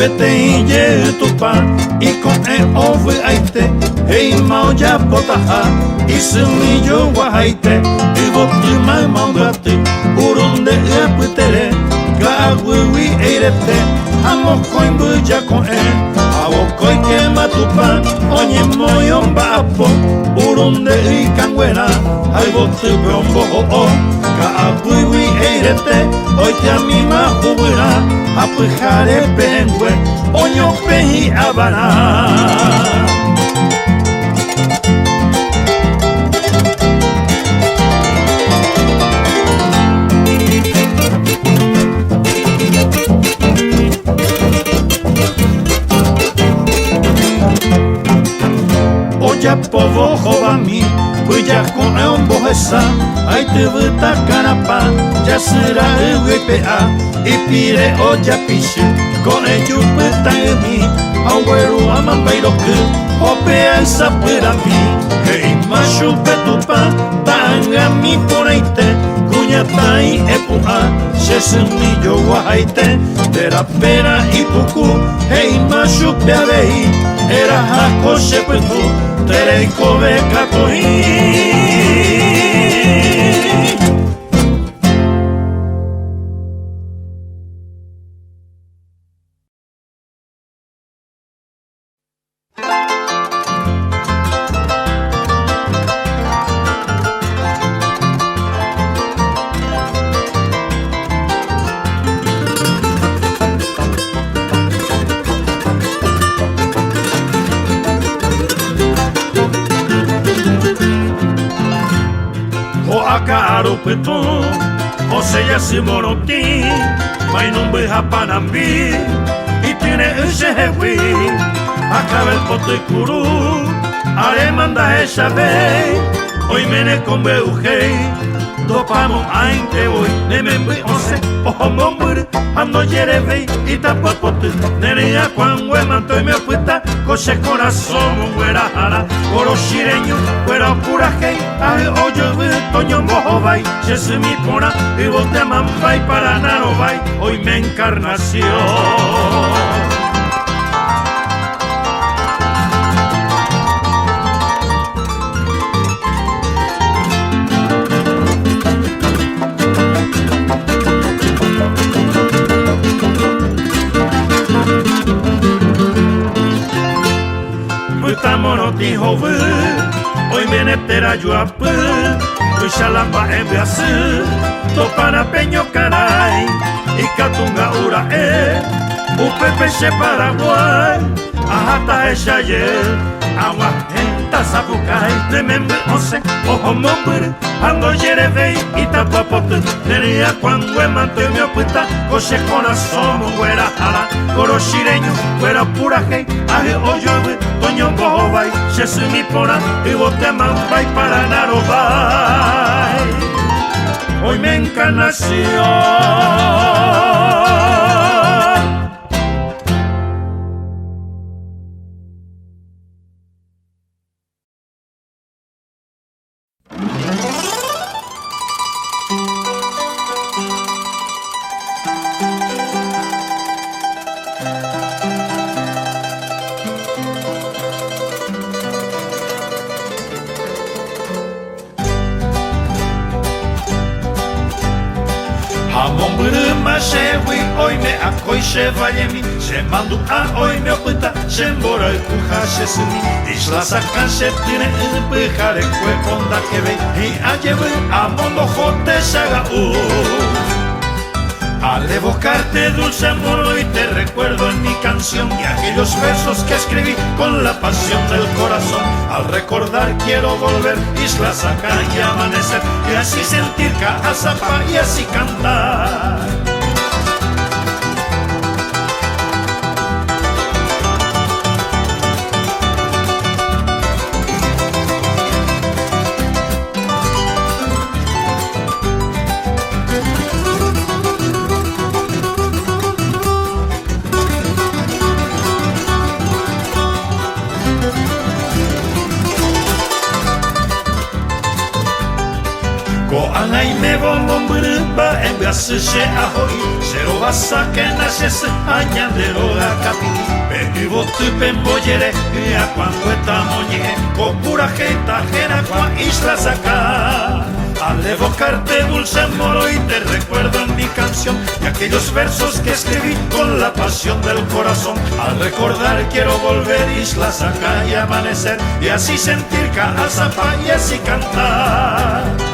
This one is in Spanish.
Bete inje tupa iko ove aite Hei mau ja potaha isumi wa haite Ivotu mai maugate urunde eputere Gagui eirete amo koimbu ja Awo koike matupa onye moyomba apo Urunde ikangwera aivotu brombo o Gagui eirete oite amima hubura Apujare pengue onyo pehi abara Oja povo jovami, puya con un bojesa, ay te vuelta canapa, ya será el WPA, y pire oja pichu, con el chupeta en mí, abuelo aman bailo que, opea esa pera mí, hey macho petupa, tanga mi por ahí te, cuña tai epua, shesumi yo guajaite, tera pera y puku, hey macho peabei, era jaco shepetu, tere kobe kakoi. Peton, o sea simoroti, mai non beja panambi, y tiene un shehewi, acaba el pote kuru, are manda esa ve, hoy mene con beujei, topamos ainte voy, nemembe once, ojo mombur, ando yerevei, y tapopote, nerea cuan huemanto y me apuesta, coche corazón, güera jara, oro shireño, güera pura hey, ay oyo toño mojo vai, se mi pona, y vos te aman vai para naro vai, hoy me encarnación. Estamos dijo hoy viene tera yuapu, Ushalamba embeasu, topana peño caray, y catunga ura upepeche Paraguay, ajata eshayel, agua enta sapucay, remember once, ojo mombur, ando yerevei, y tapapotu, nerea cuando manto mi opuesta, coche corazón, güera jala, coro shireño, güera pura hey, aje oyo, toño bojo vai, shesumi pona, y bote man vai para naro vai, hoy me encarnación. Hoy me akoi shevayemi, shemandu a hoy me oputa, shembora kuha shesumi, isla sakan shetine pujare kwe onda que ve, y ayevu a mondo jote shaga Al evocarte dulce amor hoy te recuerdo en mi canción y aquellos versos que escribí con la pasión del corazón. Al recordar quiero volver, isla sacar y amanecer y así sentir Caazapá y así cantar. Ko'anay me bombomburba se ahoy, cero basa que naces añandero a capi. Pero tu pemboyere, a cuando estamos con pura gente ajena, cuan islas acá. Al evocarte dulce moro y te recuerdo en mi canción de aquellos versos que escribí con la pasión del corazón. Al recordar quiero volver islas acá y amanecer y así sentir Caazapá y así cantar.